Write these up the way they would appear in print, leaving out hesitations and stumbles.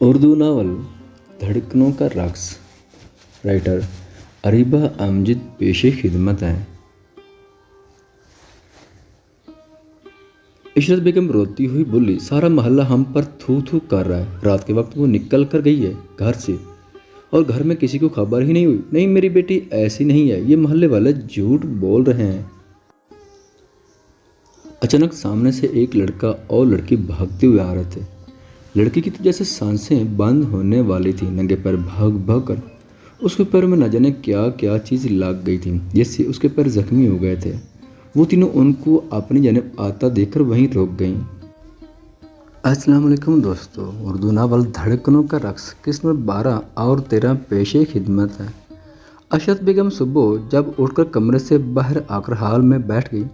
Urdu novel धड़कनों का रक्स। Writer Areeba Amjad पेशे खिदमत हैं। इशरत बेगम रोती हुई बोली, सारा मोहल्ला हम पर थू थू कर रहा है। रात के वक्त वो निकल कर गई है घर से और घर में किसी को खबर ही नहीं हुई। नहीं, मेरी बेटी ऐसी नहीं है, ये मोहल्ले वाले झूठ बोल रहे हैं। अचानक सामने से एक लड़का और लड़की भागते हुए आ रहे थे। लड़की की तो जैसे सांसें बंद होने वाली थी। नंगे पैर भाग भाग कर उसके पैर में न जाने क्या क्या चीज़ लग गई थी, जिससे उसके पैर जख्मी हो गए थे। वो तीनों उनको अपनी जानिब आता देखकर वहीं रुक गईं। अस्सलाम वालेकुम दोस्तों, उर्दू नावल धड़कनों का रक्स किस्म 12 और 13 पेशे खिदमत है। अशरत बेगम सुबह जब उठकर कमरे से बाहर आकर हाल में बैठ गई,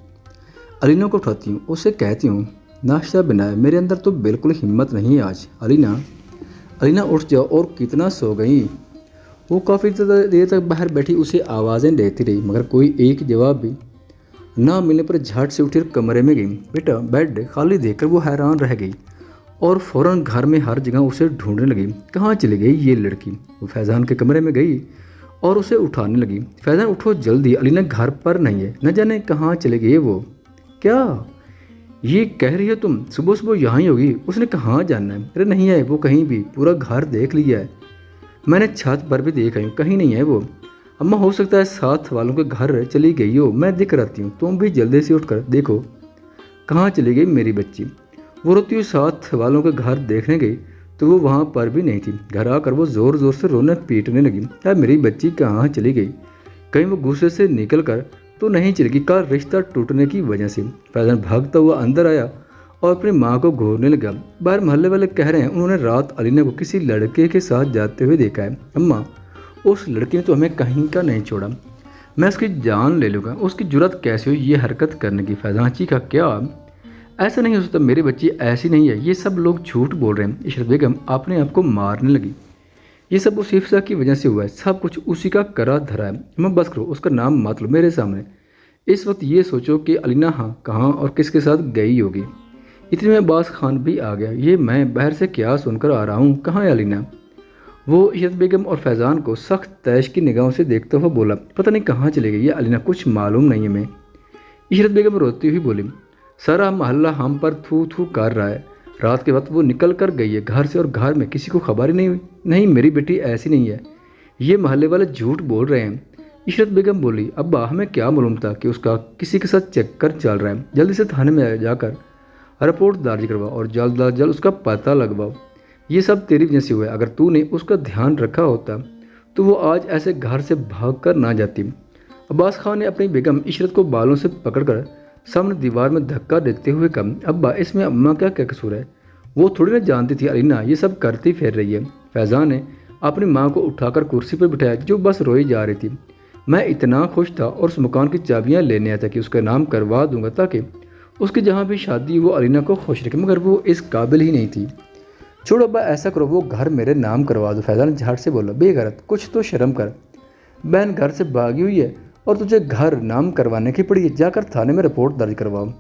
अलीना को उठाती हूँ, उसे कहती हूँ नाश्ता बनाए। मेरे अंदर तो बिल्कुल हिम्मत नहीं है आज। अलीना उठ जाओ। और कितना सो गई। वो काफ़ी देर तक बाहर बैठी उसे आवाज़ें देती रही, मगर कोई एक जवाब भी ना मिलने पर झट से उठी और कमरे में गई। बेटा बेड खाली देखकर वो हैरान रह गई और फ़ौरन घर में हर जगह उसे ढूंढने लगी। कहाँ चली गई ये लड़की। वो फैज़ान के कमरे में गई और उसे उठाने लगी। फैज़ान उठो जल्दी, अलीना घर पर नहीं है। न जाने कहाँ चले गए वो। क्या ये कह रही हो तुम? सुबह सुबह यहाँ ही होगी। उसने कहाँ जाना है? अरे नहीं है वो कहीं भी, पूरा घर देख लिया है। मैंने छत पर भी देखा हूँ, कहीं नहीं है वो। अम्मा हो सकता है साथ वालों के घर चली गई हो, मैं दिख रहती हूँ। तुम भी जल्दी से उठकर देखो कहाँ चली गई मेरी बच्ची। वो रोती हुई साथ वालों के घर देखने गई तो वो वहाँ पर भी नहीं थी। घर आकर वो ज़ोर ज़ोर से रोने पीटने लगी। यार मेरी बच्ची कहाँ चली गई? कहीं वो गुस्से से निकल कर तो नहीं चलेगी। कल रिश्ता टूटने की वजह से। फैज़ान भागता हुआ अंदर आया और अपनी माँ को घूरने लगा। बाहर मोहल्ले वाले कह रहे हैं उन्होंने रात अलीना को किसी लड़के के साथ जाते हुए देखा है। अम्मा उस लड़के ने तो हमें कहीं का नहीं छोड़ा, मैं उसकी जान ले लूँगा। उसकी जुर्रत कैसे हुई ये हरकत करने की? फैज़ान चीखा, क्या ऐसा नहीं हो सकता, मेरी बच्ची ऐसी नहीं है, ये सब लोग झूठ बोल रहे हैं। इशरत बेगम अपने आप को मारने लगी। ये सब उस हिफ्सा की वजह से हुआ है, सब कुछ उसी का करा धरा है। मैं बस करो, उसका नाम मत लो मेरे सामने। इस वक्त ये सोचो कि अलीना कहाँ और किसके साथ गई होगी। इतने में अब्बास खान भी आ गया। ये मैं बाहर से क्या सुनकर आ रहा हूँ, कहाँ है अलीना? वो इशरत बेगम और फैज़ान को सख्त तैश की निगाहों से देखते हुए बोला, पता नहीं कहाँ चली गई ये अलीना, कुछ मालूम नहीं है मैं। इशरत बेगम रोती हुई बोली, सारा मोहल्ला हम पर थू थू कर रहा है। रात के वक्त वो निकल कर गई है घर से और घर में किसी को खबर ही नहीं हुई। नहीं, मेरी बेटी ऐसी नहीं है, ये मोहल्ले वाले झूठ बोल रहे हैं। इशरत बेगम बोली, अब्बा हमें क्या मालूम था कि उसका किसी के साथ चक्कर चल रहा है। जल्दी से थाने में जाकर रिपोर्ट दर्ज करवाओ और जल्द अज जल्द उसका पता लगवाओ। ये सब तेरी वजह से हुआ है। अगर तूने उसका ध्यान रखा होता तो वो आज ऐसे घर से भाग कर ना जाती। अब्बास खान ने अपनी बेगम इशरत को बालों से पकड़कर सामने दीवार में धक्का देते हुए कहा, अब्बा इसमें अम्मा क्या क्या कसूर है? वो थोड़ी ना जानती थी अलीना ये सब करती फिर रही है। फैज़ान ने अपनी माँ को उठाकर कुर्सी पर बिठाया जो बस रोई जा रही थी। मैं इतना खुश था और उस मकान की चाबियाँ लेने आया था कि उसका नाम करवा दूंगा ताकि उसकी जहाँ भी शादी वो अलीना को खुश रखे, मगर वो इस काबिल ही नहीं थी। छोड़ो अब्बा, ऐसा करो वो घर मेरे नाम करवा दो। फैज़ान झाड़ से बोला, बेगैरत, कुछ तो शर्म कर। बहन घर से भागी हुई है और तुझे घर नाम करवाने की पड़ी है, जाकर थाने में रिपोर्ट दर्ज करवाओ।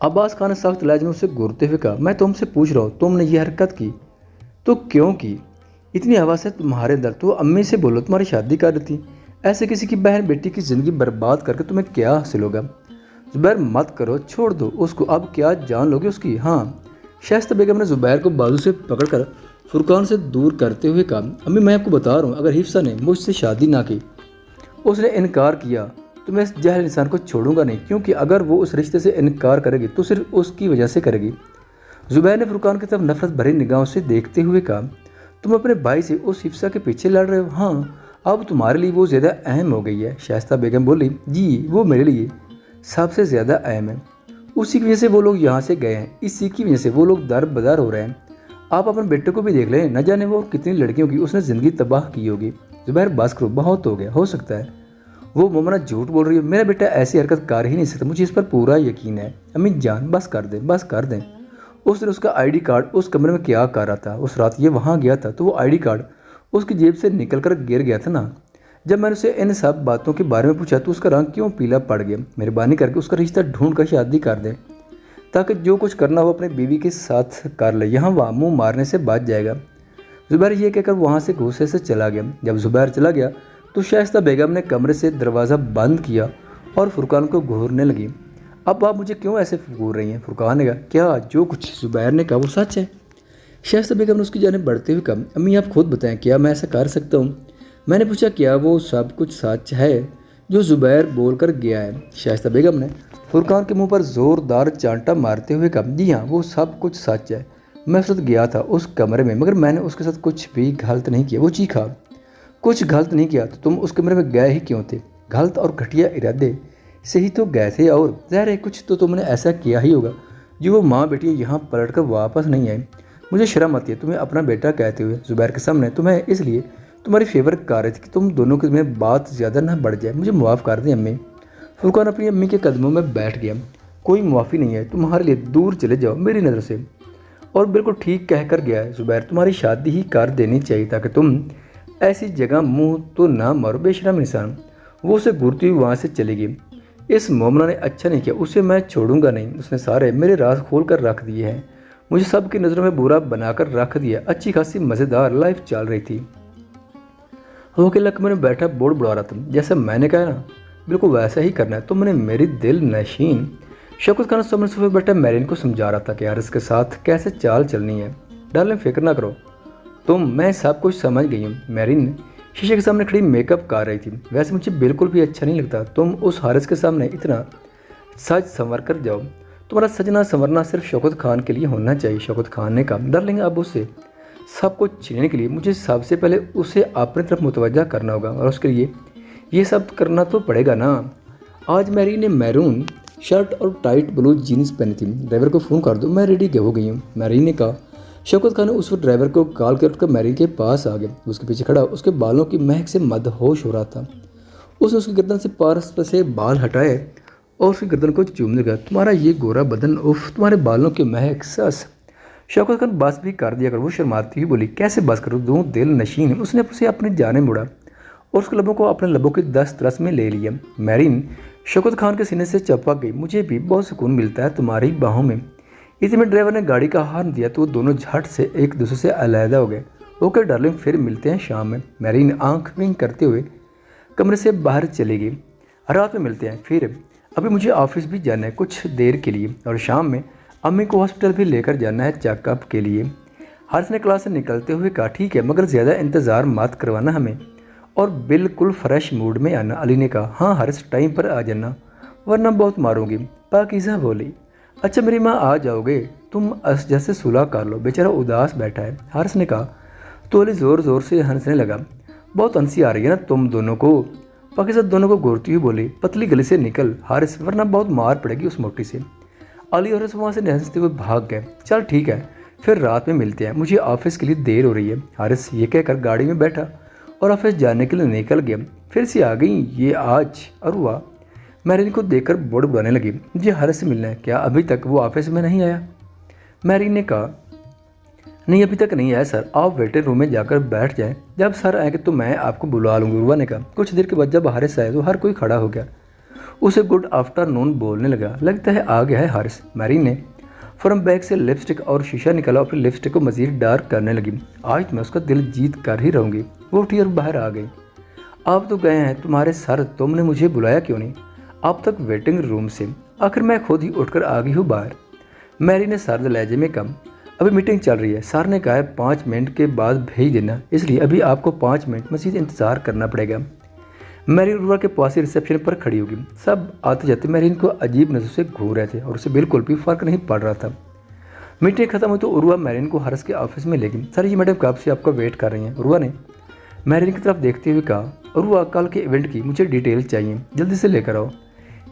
अब्बास खान ने सख्त लहजे में उसे घूरते हुए कहा, मैं तुमसे पूछ रहा हूँ तुमने ये हरकत की तो क्यों की? इतनी हवा से तुम्हारे अंदर, तो अम्मी से बोलो तुम्हारी शादी कर रही थी। ऐसे किसी की बहन बेटी की ज़िंदगी बर्बाद करके तुम्हें क्या हासिल होगा? ज़ुबैर मत करो, छोड़ दो उसको, अब क्या जान लोगे उसकी? हाँ। शाइस्ता बेगम ने ज़ुबैर को बाजू से पकड़कर फुरकान से दूर करते हुए कहा, अम्मी मैं आपको बता रहा हूँ, अगर हिफ्सा ने मुझसे शादी ना की, उसने इनकार किया तो मैं इस जाहिल इंसान को छोड़ूंगा नहीं, क्योंकि अगर वो उस रिश्ते से इनकार करेगी तो सिर्फ उसकी वजह से करेगी। ज़ुबैर ने फुरकान की तरफ नफरत भरी निगाहों से देखते हुए कहा, तुम अपने भाई से उस हिफ्सा के पीछे लड़ रहे हो? हाँ, अब तुम्हारे लिए वो ज़्यादा अहम हो गई है। शाइस्ता बेगम बोली, जी वो मेरे लिए सबसे ज़्यादा अहम है। उसी की वजह से वो लोग यहाँ से गए हैं, इसी की वजह से वो लोग दर बदर हो रहे हैं। आप अपने बेटे को भी देख लें, न जाने वो कितनी लड़कियों की उसने ज़िंदगी तबाह की होगी। ज़ुबैर बस करो, बहुत हो गया। हो सकता है वो मोमना झूठ बोल रही है, मेरा बेटा ऐसी हरकत कर ही नहीं सकता, मुझे इस पर पूरा यकीन है। अम्मी जान बस कर दें, बस कर दें। उस दिन उसका आईडी कार्ड उस कमरे में क्या कर रहा था? उस रात ये वहाँ गया था तो वो आईडी कार्ड उसकी जेब से निकल कर गिर गया था ना। जब मैंने उसे इन सब बातों के बारे में पूछा तो उसका रंग क्यों पीला पड़ गया? मेहरबानी करके उसका रिश्ता ढूंढ कर शादी कर दें ताकि जो कुछ करना हो अपनी बीवी के साथ कर ले, यहाँ वहाँ मुँह मारने से बच जाएगा। ज़ुबैर ये कहकर वहाँ से गुस्से से चला गया। जब ज़ुबैर चला गया तो शाइस्ता बेगम ने कमरे से दरवाज़ा बंद किया और फुरकान को घूरने लगी। अब आप मुझे क्यों ऐसे घूर रही हैं? फुरकान ने कहा, क्या जो कुछ ज़ुबैर ने कहा वो सच है? शाइस्ता बेगम ने उसकी जानिब बढ़ते हुए कहा, अम्मी आप खुद बताएं, क्या मैं ऐसा कर सकता हूँ? मैंने पूछा, क्या वो सब कुछ सच है जो ज़ुबैर बोल कर गया है? शाइस्ता बेगम ने फुरकान के मुंह पर ज़ोरदार चांटा मारते हुए कहा, जी हाँ, वो सब कुछ सच है। मैं उस वक्त गया था उस कमरे में, मगर मैंने उसके साथ कुछ भी गलत नहीं किया। वो चीखा, कुछ गलत नहीं किया तो तुम उस कमरे में गए ही क्यों थे? गलत और घटिया इरादे से ही तो गए थे, और ज़ाहिर है कुछ तो तुमने ऐसा किया ही होगा जो वो माँ बेटी यहाँ पलट कर वापस नहीं आए। मुझे शर्म आती है तुम्हें अपना बेटा कहते हुए ज़ुबैर के सामने। तुम्हें इसलिए तुम्हारी फेवर कर रही थी कि तुम दोनों के में बात ज़्यादा ना बढ़ जाए। मुझे मुआफ़ कर दें अम्मी। फुरकान अपनी अम्मी के कदमों में बैठ गया। कोई मुआफ़ी नहीं है तुम्हारे लिए, दूर चले जाओ मेरी नज़र से। और बिल्कुल ठीक कह कर गया है ज़ुबैर, तुम्हारी शादी ही कर देनी चाहिए ताकि तुम ऐसी जगह मुंह तो ना मारो बेशरम इंसान। वो उसे घूरती हुई वहाँ से चली गई। इस मोमना ने अच्छा नहीं किया, उसे मैं छोड़ूंगा नहीं। उसने सारे मेरे राज खोल कर रख दिए हैं, मुझे सबकी नज़रों में बुरा बनाकर रख दिया। अच्छी खासी मज़ेदार लाइफ चल रही थी। वो अकेला कमरे में बैठा बोर्ड बुला रहा था। जैसा मैंने कहा ना बिल्कुल वैसा ही करना है। तुमने मेरी दिल नशीन शौकत खान सामने सोफे बैठा मैरिन को समझा रहा था कि यार इसके साथ कैसे चाल चलनी है। डार्लिंग फिक्र ना करो मैं सब कुछ समझ गई हूँ। मैरिन शीशे के सामने खड़ी मेकअप कर रही थी। वैसे मुझे बिल्कुल भी अच्छा नहीं लगता तुम उस हारिस के सामने इतना सज संवर कर जाओ। तुम्हारा सजना संवरना सिर्फ शौकत खान के लिए होना चाहिए। शौकत खान ने कहा, डार्लिंग अब उससे सब कुछ छीनने के लिए मुझे सबसे पहले उसे अपनी तरफ मुतवज्जा करना होगा, और उसके लिए ये सब करना तो पड़ेगा ना। आज मैरी ने मैरून शर्ट और टाइट ब्लू जीन्स पहनी थी। ड्राइवर को फ़ोन कर दो, मैं रेडी हो गई हूँ, मैरी ने कहा। शौकत खान ने उस वक्त ड्राइवर को कॉल कर उठकर मैरी के पास आ गया। उसके पीछे खड़ा उसके बालों की महक से मदहोश हो रहा था। उसने उसकी गर्दन से पास से बाल हटाए और उसकी गर्दन को चूमने लगा। तुम्हारा ये गोरा बदन, उफ, तुम्हारे बालों की महक, सस। शौकत खान बस भी कर दिया कर। वो शर्माती हुई बोली, कैसे बस करूँ, दूँ दिल नशीन है। उसने उसे अपने जाने मुड़ा और उसके लबों को अपने लबों की दस तरस में ले लिया। मैरिन शौकत खान के सीने से चपक गई। मुझे भी बहुत सुकून मिलता है तुम्हारी बाहों में। इतने में ड्राइवर ने गाड़ी का हॉर्न दिया तो वो दोनों झट से एक दूसरे से अलहदा हो गए। ओके डार्लिंग, फिर मिलते हैं शाम में। मैरिन आंख विंग करते हुए कमरे से बाहर चली गई। रात में मिलते हैं फिर, अभी मुझे ऑफिस भी जाना है कुछ देर के लिए, और शाम में अम्मी को हॉस्पिटल भी लेकर जाना है चेकअप के लिए। हर्ष ने क्लास से निकलते हुए कहा, ठीक है मगर ज़्यादा इंतज़ार मत करवाना हमें, और बिल्कुल फ्रेश मूड में आना। अली ने कहा, हाँ हर्ष टाइम पर आ जाना वरना बहुत मारूंगी। पाकीज़ा बोली, अच्छा मेरी माँ आ जाओगे, तुम जैसे सुलह कर लो, बेचारा उदास बैठा है। हर्ष ने कहा। तो अली ज़ोर ज़ोर से हंसने लगा। बहुत हंसी आ रही है ना तुम दोनों को? पाकीज़ा दोनों को घूरती हुई बोली, पतली गली से निकल हारिस, वरना बहुत मार पड़ेगी उस मोटी से। अली और हर्ष वहाँ से हंसते हुए भाग गए। चल ठीक है फिर रात में मिलते हैं, मुझे ऑफिस के लिए देर हो रही है। हारिस ये कहकर गाड़ी में बैठा और ऑफिस जाने के लिए निकल गया। फिर से आ गई ये आज अरुआ। मैरिन को देखकर बोर्ड बुलाने लगी, मुझे हारिस से मिलना है। क्या अभी तक वो ऑफिस में नहीं आया? मैरिन ने कहा, नहीं अभी तक नहीं आया सर, आप वेटिंग रूम में जाकर बैठ जाएं, जब सर आएंगे तो मैं आपको बुला लूँगी। उर्वा ने कहा। कुछ देर के बाद जब हारिस आया तो हर कोई खड़ा हो गया। उसे गुड आफ्टरनून बोलने लगा। लगता है आ गया है हारिस। मैरिन ने फ्रॉम बैग से लिपस्टिक और शीशा निकाला और फिर लिपस्टिक को मज़ीद डार्क करने लगी। आज मैं उसका दिल जीत कर ही रहूँगी। वो उठी और बाहर आ गई। आप तो गए हैं तुम्हारे सर, तुमने मुझे बुलाया क्यों नहीं? आप तक वेटिंग रूम से, आखिर मैं खुद ही उठकर आ गई हूँ बाहर। मैरी ने सर्द लहजे में कहा, अभी मीटिंग चल रही है, सर ने कहा है 5 मिनट के बाद भेज देना, इसलिए अभी आपको 5 मिनट मज़ीद इंतज़ार करना पड़ेगा। मैरी उर्वा के पास ही रिसेप्शन पर खड़ी होगी। सब आते जाते मैरीन को अजीब नज़र से घूर रहे थे और उसे बिल्कुल भी फ़र्क नहीं पड़ रहा था। मीटिंग खत्म हुई तो उर्वा मैरीन को हर्ष के ऑफिस में ले गई। सर ये मैडम कब से आपका वेट कर रही हैं। उर्वा ने मैरीन की तरफ देखते हुए कहा, उर्वा कल के इवेंट की मुझे डिटेल चाहिए, जल्दी से लेकर आओ।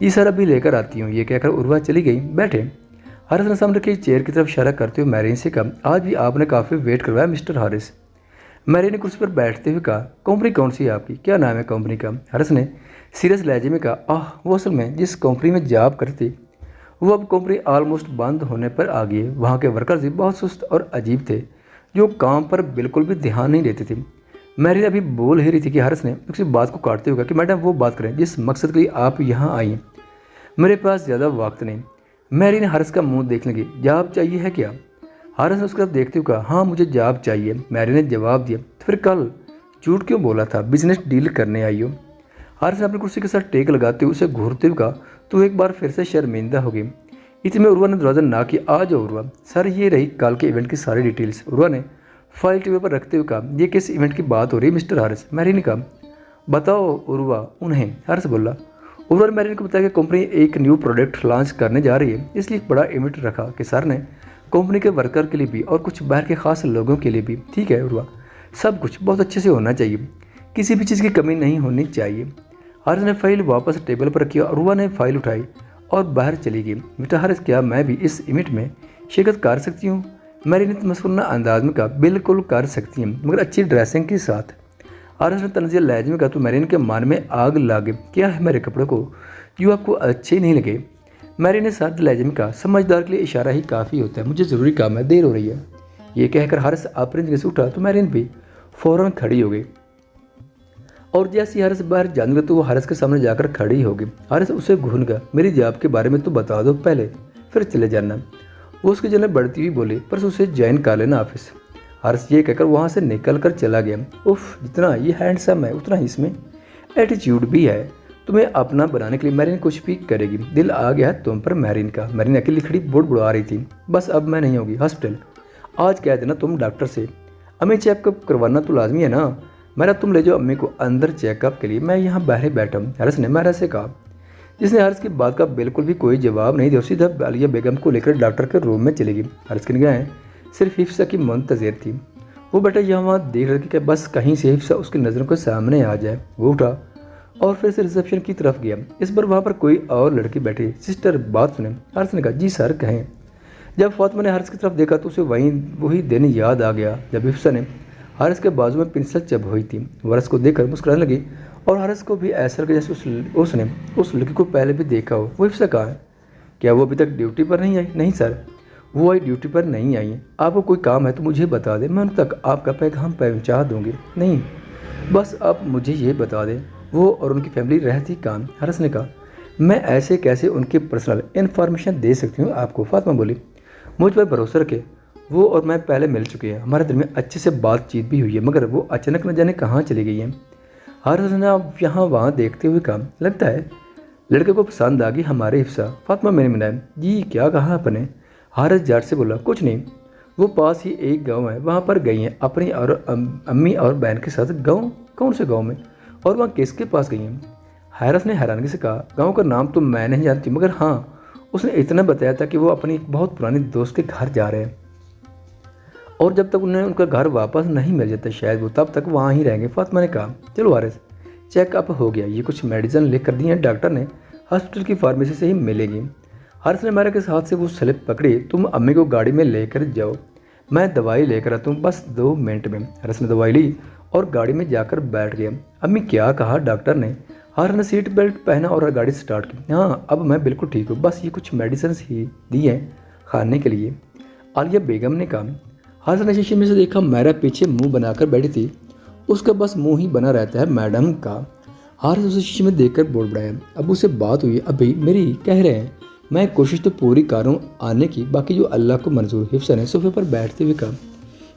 ये सर अभी लेकर आती हूँ, ये कहकर उर्वा चली गई। बैठे। हर्ष ने सामने की चेयर की तरफ इशारा करते हुए मैरीन से कहा, आज भी आपने काफ़ी वेट करवाया मिस्टर हारिस। मैरी ने कुर्सी पर बैठते हुए कहा, कंपनी कौन सी है आपकी, क्या नाम है कंपनी का? हर्ष ने सीरियस लहजे में कहा, वो असल में जिस कंपनी में जॉब करती वो अब कंपनी ऑलमोस्ट बंद होने पर आ गई है। वहाँ के वर्कर्स भी बहुत सुस्त और अजीब थे, जो काम पर बिल्कुल भी ध्यान नहीं देते थे। मैरी अभी बोल ही रही थी कि हर्ष ने उसकी बात को काटते हुए कहा कि मैडम वो बात करें जिस मकसद के लिए आप यहाँ आई हैं। मेरे पास ज़्यादा वक्त नहीं, मैरी ने हारिस का मुंह देखने लगी। जॉब चाहिए है क्या? हारिस ने उसकी तरफ देखते हुए कहा, हाँ मुझे जॉब चाहिए। मैरी ने जवाब दिया, तो फिर कल झूठ क्यों बोला था? बिजनेस डील करने आई हो। हारिस ने अपनी कुर्सी के साथ टेक लगाते हुए उसे घूरते हुए कहा, तू एक बार फिर से शर्मिंदा हो गई। इतने में उर्वा ने दरवाज़ा ना किया। आ जाओ उर्वा। सर ये रही कल के इवेंट की सारी डिटेल्स। उर्वा ने फाइल टेबल पर रखते हुए कहा, ये किस इवेंट की बात हो रही है मिस्टर हारिस? मैरी ने कहा, बताओ उर्वा उन्हें। हारिस बोला। उर्वा ने मैरी को बताया कि कंपनी एक न्यू प्रोडक्ट लॉन्च करने जा रही है, इसलिए एक बड़ा इवेंट रखा कि सर ने कंपनी के वर्कर के लिए भी और कुछ बाहर के खास लोगों के लिए भी। ठीक है उर्वा, सब कुछ बहुत अच्छे से होना चाहिए, किसी भी चीज़ की कमी नहीं होनी चाहिए। हारिस ने फाइल वापस टेबल पर रखी और उर्वा ने फाइल उठाई और बाहर चली गई। मिस्टर हारिस, क्या मैं भी इस इवेंट में शिरकत कर सकती हूँ? मैरी ने मस्कुराना अंदाज में कहा, बिल्कुल कर सकती हैं, मगर अच्छी ड्रेसिंग के साथ। हारिस ने तंजिया लहजे में कहा, तो मैरीन के मन में आग लागे। क्या है मेरे कपड़ों को जो आपको अच्छे नहीं लगे? मैरी ने साथ लहजे में कहा, समझदार के लिए इशारा ही काफ़ी होता है, मुझे ज़रूरी काम है, देर हो रही है। ये कहकर हारिस अपनी जगह से उठा तो मैरीन भी फ़ौरन खड़ी हो गई और जैसे हारिस बाहर जाने लगा तो वो हारिस के सामने जाकर खड़ी हो गई। हारिस उसे घून गया, मेरी जॉब के बारे में तो बता दो पहले, फिर चले जाना। वो उसकी जलन बढ़ती हुई बोली, पर उसे ज्वाइन कर लेना ऑफिस। हारिस ये कहकर वहाँ से निकल कर चला गया। उफ, जितना ये हैंडसम है उतना ही इसमें एटीट्यूड भी है। तुम्हें अपना बनाने के लिए मैरिन कुछ भी करेगी। दिल आ गया है तुम पर मैरिन का। मैरिन अकेली खड़ी बुड़बुड़ा रही थी, बस अब मैं नहीं होगी हॉस्पिटल। आज कह देना तुम डॉक्टर से, अम्मी चेकअप करवाना तो लाजमी है ना। मेरा तुम ले जाओ अम्मी को अंदर चेकअप के लिए, मैं यहाँ बाहर बैठा हूँ। हारिस ने मैरा से कहा, जिसने हारिस की बात का बिल्कुल भी कोई जवाब नहीं दिया। सीधा आलिया बेगम को लेकर डॉक्टर के रूम में चली गई। हारिस की निगाहें सिर्फ हिफ्सा की मुंतज़िर थी। वो बेटा यहाँ वहाँ देख रही थी कि बस कहीं से हिफ्सा उसकी नज़रों के सामने आ जाए। वो उठा और फिर से रिसेप्शन की तरफ गया। इस बार वहाँ पर कोई और लड़की बैठी। सिस्टर बात सुने। हारिस ने कहा, जी सर कहें। जब फातिमा ने हारिस की तरफ देखा तो उसे वही दिन याद आ गया जब हिफ्सा ने हारिस के बाजू में पिंसल चबोई थी। वो हारिस को देखकर मुस्कुराने लगी और हारिस को भी ऐसा लगा जैसे उसने उस लड़की को पहले भी देखा हो। वो हिफ्सा कहाँ है? क्या वो अभी तक ड्यूटी पर नहीं आई? नहीं सर, वो आई ड्यूटी पर नहीं आई है। आपको कोई काम है तो मुझे बता दें, मैं उन तक आपका पैगाम पहुँचा दूँगी। नहीं, बस आप मुझे ये बता दें वो और उनकी फैमिली रहती कहाँ? हारिस ने कहा, मैं ऐसे कैसे उनकी पर्सनल इन्फॉर्मेशन दे सकती हूँ आपको? फातिमा बोली, मुझ पर भरोसा रखे, वो और मैं पहले मिल चुके हैं, हमारे दिल में अच्छे से बातचीत भी हुई है, मगर वो अचानक न जाने कहाँ चली गई हैं। हारिस ने अब यहाँ वहाँ देखते हुए कहा, लगता है लड़के को पसंद आ गई हमारे हिफ्सा। फातिमा मैंने मिलाया, जी क्या कहा आपने? हारिस जाट से बोला, कुछ नहीं, वो पास ही एक गांव है, वहाँ पर गई हैं अपनी और अम्मी और बहन के साथ। गांव? कौन से गांव में? और वहाँ किसके पास गई हैं? हारिस ने हैरानगी से कहा, गांव का नाम तो मैं नहीं जानती, मगर हाँ उसने इतना बताया था कि वो अपनी एक बहुत पुरानी दोस्त के घर जा रहे हैं और जब तक उन्हें उनका घर वापस नहीं मिल जाता शायद वो तब तक वहाँ ही रहेंगे। फातिमा ने कहा, चलो हारिस, चेकअप हो गया, ये कुछ मेडिसिन लिख कर दी हैं डॉक्टर ने, हॉस्पिटल की फार्मेसी से ही मिलेगी। हारिस ने मेरे के हाथ से वो स्लिप पकड़ी, तुम अम्मी को गाड़ी में लेकर जाओ, मैं दवाई लेकर आता हूँ, बस 2 मिनट में। हारिस ने दवाई ली और गाड़ी में जाकर बैठ गया। अम्मी क्या कहा डॉक्टर ने? हारिस ने सीट बेल्ट पहना और गाड़ी स्टार्ट की। हाँ अब मैं बिल्कुल ठीक हूँ, बस ये कुछ मेडिसिन ही दी हैं खाने के लिए, आलिया बेगम ने कहा। हारिस ने शीशे में से देखा, मैरा पीछे मुंह बनाकर बैठी थी, उसका बस मुंह ही बना रहता है मैडम का। हारिस उसे शीशे में देखकर बोल बढ़ाया, अब उसे बात हुई अभी मेरी कह रहे हैं, मैं कोशिश तो पूरी कर रहा हूँ आने की, बाकी जो अल्लाह को मंजूर। हिफ्सा ने सोफे पर बैठते हुए कहा,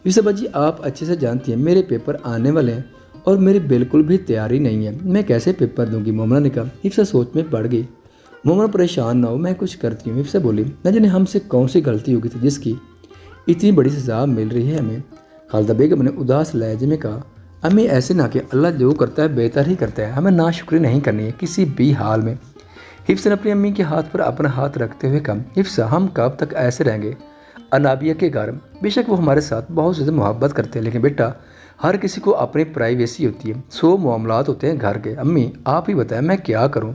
हिफ्सा बाजी आप अच्छे से जानती हैं मेरे पेपर आने वाले हैं और मेरी बिल्कुल भी तैयारी नहीं है, मैं कैसे पेपर दूंगी? मोमना ने कहा। हिफ्सा सोच में पड़ गई। मोमना परेशान ना हो, मैं कुछ करती हूँ। हिफ्सा बोली, न जाने हमसे कौन सी गलती होगी थी जिसकी इतनी बड़ी सजा मिल रही है हमें। खालिदा बेगम ने उदास लहजे में कहा, अम्मी ऐसे ना कि अल्लाह जो करता है बेहतर ही करता है, हमें नाशुक्री नहीं करनी है किसी भी हाल में। हिफ्सा ने अपनी अम्मी के हाथ पर अपना हाथ रखते हुए कहा, हिफ्सा हम कब तक ऐसे रहेंगे? अनाबिया के घर बेशक वो हमारे साथ बहुत ज़्यादा मोहब्बत करते हैं, लेकिन बेटा हर किसी को अपनी प्राइवेसी होती है, 100 मामलात होते हैं घर के। अम्मी आप ही बताएं मैं क्या करूं?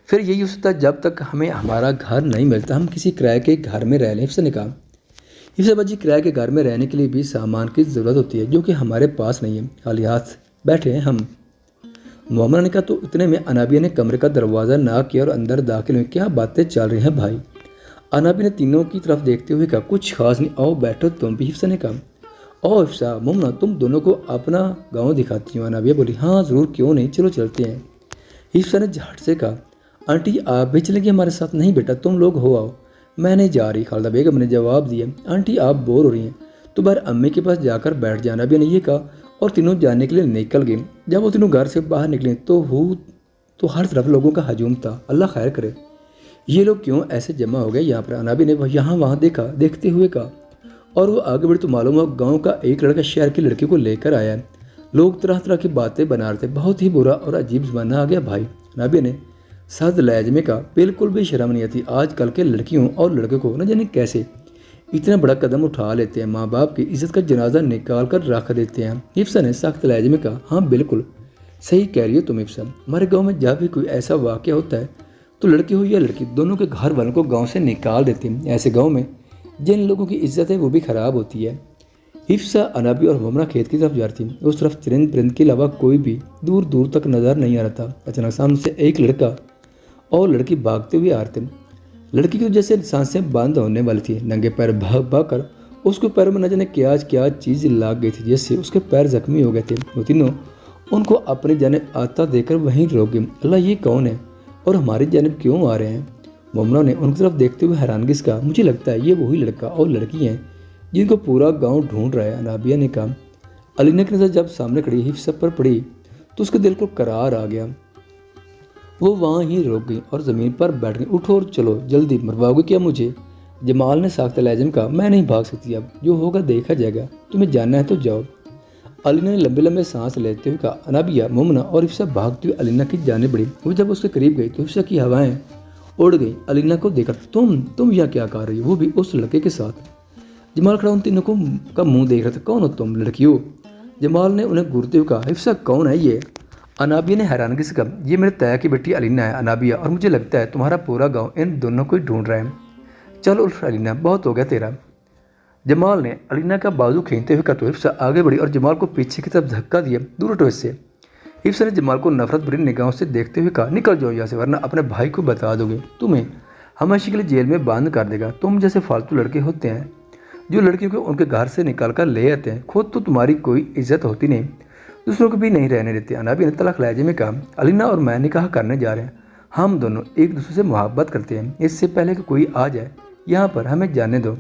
फिर यही होता है जब तक हमें हमारा घर नहीं मिलता हम किसी किराए के घर में रह लें। हिफ्सा ने कहा, हिफ्सा बाजी किराए के घर में रहने के लिए भी सामान की ज़रूरत होती है जो कि हमारे पास नहीं है, खाली हाथ बैठे हैं हम। मोमना ने कहा, तो इतने में अनाबिया ने कमरे का दरवाज़ा ना किया और अंदर दाखिल हुए। क्या बातें चल रही हैं भाई? अनाबिया ने तीनों की तरफ देखते हुए कहा, कुछ खास नहीं, आओ बैठो तुम भी। हिफ्सा ने कहा, ओ हिफ्सा मोमना तुम दोनों को अपना गांव दिखाती हूँ। अनाबिया बोली, हाँ ज़रूर, क्यों नहीं, चलो चलते हैं। हिफ्सा ने झट से कहा, आंटी आप भी चलेंगे हमारे साथ? नहीं बेटा तुम लोग हो आओ, मैं नहीं जा रही, खालदा बेगम ने जवाब दिया। आंटी आप बोर हो रही हैं तो बाहर अम्मी के पास जाकर बैठ जाना, भी नहीं कहा और तीनों जाने के लिए निकल गए। जब वो तीनों घर से बाहर निकले तो हर तरफ लोगों का हजूम था। अल्लाह खैर करे, ये लोग क्यों ऐसे जमा हो गए यहाँ पर? अनाबी ने यहाँ वहाँ देखा, देखते हुए कहा। और वो आगे बढ़े तो मालूम हुआ गाँव का एक लड़का शहर की लड़की को लेकर आया है। लोग तरह तरह की बातें बना रहे थे। बहुत ही बुरा और अजीब जमाना आ गया भाई, अनाबी ने सद लहजे में कहा। बिल्कुल भी शर्म नहीं आती आजकल के लड़कियों और लड़के को, न जाने कैसे इतना बड़ा कदम उठा लेते हैं। माँ बाप की इज्जत का जनाजा निकाल कर रख देते हैं। हिफ्सा ने सख्त लहजे में कहा। हाँ बिल्कुल सही कह रही हो तुम हिफ्सा, हमारे गांव में जब भी कोई ऐसा वाक़या होता है तो लड़की हो या लड़की दोनों के घर वालों को गांव से निकाल देते हैं। ऐसे गांव में जिन लोगों की इज्जत है वो भी ख़राब होती है। हिफ्सा, अनाबी और हमरा खेत की तरफ जा रही थी। उस तरफ चरिंद परिंद के अलावा कोई भी दूर दूर तक नजर नहीं आ रहा था। अचानक सामने से एक लड़का और लड़की भागते हुए आ रहे थे। लड़की की तो जैसे सांसें बंद होने वाली थी। नंगे पैर भाग भाग कर उसके पैर में न जाने क्या क्या चीज़ लाग गई थी, जिससे उसके पैर जख्मी हो गए थे। वो तीनों उनको अपनी जानिब आता देखकर वहीं रोक गए। अल्लाह ये कौन है और हमारी जानिब क्यों आ रहे हैं? मोमना ने उनकी तरफ देखते हुए हैरानगी से कहा। मुझे लगता है ये वही लड़का और लड़की हैं जिनको पूरा गाँव ढूंढ रहा है। अनाबिया ने कहा। अलीना की नज़र जब सामने खड़ी हिफ्सा पर पड़ी तो उसके दिल को करार आ गया। वो वहाँ ही रुक गई और ज़मीन पर बैठ गई। उठो और चलो, जल्दी, मरवाओगे क्या मुझे? जमाल ने साख्त लहजे में कहा। मैं नहीं भाग सकती, अब जो होगा देखा जाएगा, तुम्हें जानना है तो जाओ। अलीना ने लंबे लंबे सांस लेते हुए कहा। अनाबिया, मोमना और हिफ्सा भागती हुई अलीना की जाने बढ़ी। वो जब उसके करीब गई तो हिफ्सा की हवाएं उड़ गई। अलीना को देखकर तुम यहाँ क्या कर रही हो, वो भी उस लड़के के साथ? जमाल खड़ा उन तीनों का मुंह देख रहा था। कौन हो तुम? लड़की हो? जमाल ने उन्हें घूरते हुए कहा। हिफ्सा कौन है ये? अनाबिया ने हैरानगी से कहा। ये मेरे ताया की बेटी अलीना है अनाबिया, और मुझे लगता है तुम्हारा पूरा गांव इन दोनों को ही ढूंढ रहा है। चल उठ अलीना, बहुत हो गया तेरा। जमाल ने अलीना का बाजू खींचते हुए कहा। तो हिफ्सा आगे बढ़ी और जमाल को पीछे की तरफ धक्का दिया। दूर हटो इससे। हिफ्सा ने जमाल को नफरत भरी निगाहों से देखते हुए कहा। निकल जाओ यहाँ से, वरना अपने भाई को बता दोगे, तुम्हें हमेशा के लिए जेल में बंद कर देगा। तुम जैसे फालतू लड़के होते हैं जो लड़कियों को उनके घर से निकाल कर ले आते हैं, खुद तो तुम्हारी कोई इज्जत होती नहीं, दूसरों को भी नहीं रहने देते। अनाबी ने तलख लहजे में कहा। अलीना और मैं निकाह करने जा रहे हैं। हम दोनों एक दूसरे से मोहब्बत करते हैं। इससे पहले कि कोई आ जाए यहाँ पर, हमें जाने दो।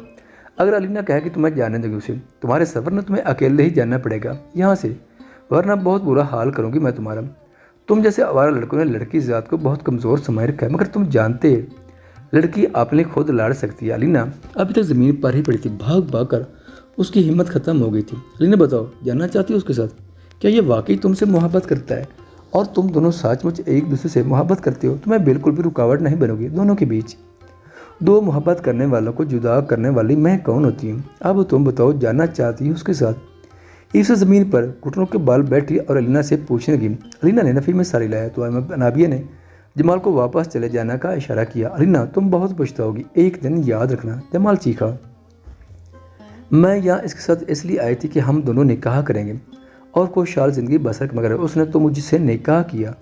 अगर अलीना कहे कि तुम्हें जाने दोगे उसे, तुम्हारे सफ़र में तुम्हें अकेले ही जाना पड़ेगा यहाँ से, वरना बहुत बुरा हाल करूँगी मैं तुम्हारा। तुम जैसे आवारा लड़कों ने लड़की ज़ात को बहुत कमज़ोर समझ रखा है, मगर तुम जानते लड़की अपने खुद लड़ सकती है। अलीना अभी तक ज़मीन पर ही पड़ी थी। भाग भाग कर उसकी हिम्मत ख़त्म हो गई थी। अलीना बताओ, जानना चाहती हो उसके साथ? क्या ये वाकई तुमसे मोहब्बत करता है और तुम दोनों सचमुच एक दूसरे से मोहब्बत करते हो? तुम्हें बिल्कुल भी रुकावट नहीं बनोगी दोनों के बीच। दो मोहब्बत करने वालों को जुदा करने वाली मैं कौन होती हूँ? अब तुम बताओ, जानना चाहती हो उसके साथ? इस ज़मीन पर घुटनों के बाल बैठी और अलीना से पूछने लगी। अलीना ने नफ़ी में सारी लाया तो अनाबिया ने जमाल को वापस चले जाने का इशारा किया। अलीना तुम बहुत पछताओगी, एक दिन याद रखना। जमाल चीखा। मैं यहाँ इसके साथ इसलिए आई थी कि हम दोनों निकाह करेंगे और खुशहाल ज़िंदगी बसर, मगर उसने तो मुझसे निकाह किया।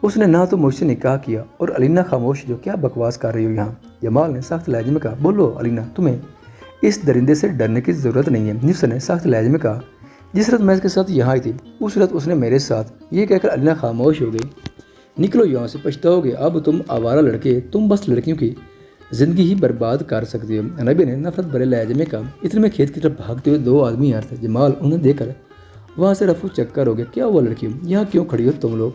उसने ना तो मुझसे निकाह किया। और अलीना खामोश, जो क्या बकवास कर रही हो यहाँ? जमाल ने सख्त लहजे में कहा। बोलो अलीना, तुम्हें इस दरिंदे से डरने की ज़रूरत नहीं है। हिफ्सा ने सख्त लहजे में कहा। जिस रात मैं इसके साथ यहाँ आई थी उस रात उसने मेरे साथ, ये कहकर अलीना खामोश हो गई। निकलो यहाँ से, पछताओगे। अब तुम आवारा लड़के, तुम बस लड़कियों की ज़िंदगी ही बर्बाद कर सकती हो। अनाबी ने नफरत भरे लहजे में कहा। इतने में खेत की तरफ भागते हुए दो आदमी आ रहे थे। जमाल उन्हें देखकर वहाँ से रफू चक्कर हो गया। क्या हुआ लड़कियों, यहाँ क्यों खड़ी हो तुम लोग?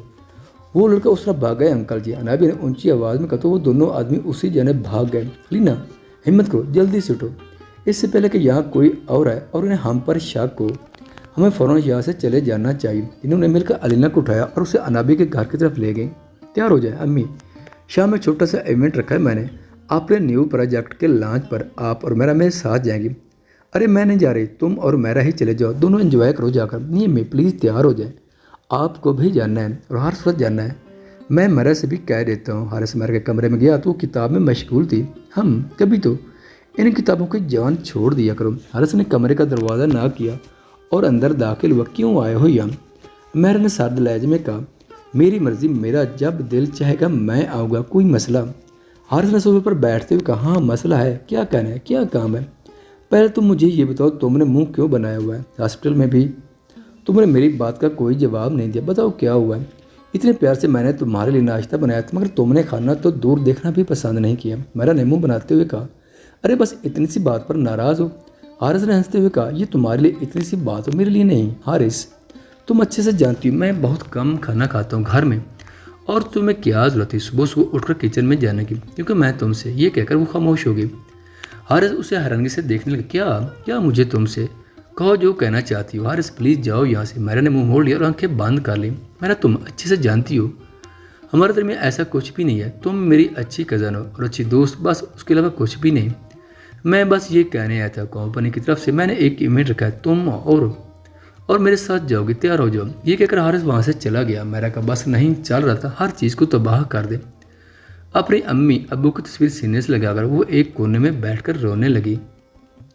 वो लड़का उस तरफ भाग गए अंकल जी। अनाबी ने ऊंची आवाज़ में कहा। तो वो दोनों आदमी उसी जने भाग गए। अलीना हिम्मत करो, जल्दी से उठो, इससे पहले कि यहाँ कोई और आए और उन्हें हम पर शक हो। हमें फ़ौरन यहाँ से चले जाना चाहिए। इन्होंने मिलकर अलीना को उठाया और उसे अनाबी के घर की तरफ ले गई। तैयार हो जाए अम्मी, शाम में छोटा सा इवेंट रखा है मैंने अपने न्यू प्रोजेक्ट के लॉन्च पर। आप और मेरा मेरे साथ जाएंगी। अरे मैं नहीं जा रही, तुम और मेरा ही चले जाओ, दोनों एंजॉय करो जाकर। नहीं अम्मी प्लीज़ तैयार हो जाए, आपको भी जानना है और हर सूरत जानना है। मैं मेरा से भी कह देता हूँ। हारिस मेरे के कमरे में गया तो वो किताब में मशगूल थी। हम कभी तो इन किताबों की जान छोड़ दिया करो। हारिस ने कमरे का दरवाज़ा ना किया और अंदर दाखिल हुआ। क्यों आए हो यहाँ? मेरे ने सर्द लहजे में कहा। मेरी मर्जी, मेरा जब दिल चाहेगा मैं आऊँगा, कोई मसला? हारिस ने सोफे पर बैठते हुए कहा। हाँ मसला है, क्या कहना है, क्या काम है? पहले तुम मुझे ये बताओ, तुमने मुंह क्यों बनाया हुआ है? हॉस्पिटल में भी तुमने मेरी बात का कोई जवाब नहीं दिया, बताओ क्या हुआ है? इतने प्यार से मैंने तुम्हारे लिए नाश्ता बनाया था, मगर तुमने खाना तो दूर देखना भी पसंद नहीं किया। मेरा ने मुंह बनाते हुए कहा, अरे बस इतनी सी बात पर नाराज़ हो? हारिस ने हंसते हुए कहा, ये तुम्हारे लिए इतनी सी बात हो, मेरे लिए नहीं। हारिस, तुम अच्छे से जानती हो मैं बहुत कम खाना खाता हूँ घर में, और तुम्हें क्या ज़रूरत थी सुबह सुबह उठकर किचन में जाने की, क्योंकि मैं तुमसे, ये कहकर वो खामोश हो गई। हारिस उसे हैरानगी से देखने लगा। क्या क्या मुझे तुमसे? कहो जो कहना चाहती हो। हारिस, प्लीज़ जाओ यहाँ से। मैरा ने मुंह मोड़ लिया और आंखें बंद कर ली। मैरा, तुम अच्छे से जानती हो हमारे दरमियान ऐसा कुछ भी नहीं है। तुम मेरी अच्छी कज़न हो और अच्छी दोस्त, बस उसके अलावा कुछ भी नहीं। मैं बस ये कहने आया था, कंपनी की तरफ से मैंने एक इवेंट रखा है, तुम और मेरे साथ जाओगे, तैयार हो जाओ। ये कहकर हारिस वहाँ से चला गया। मैरा का बस नहीं चल रहा था हर चीज़ को तबाह कर दे। अपनी अम्मी अब्बू की तस्वीर सीने से लगाकर वो एक कोने में बैठकर रोने लगी।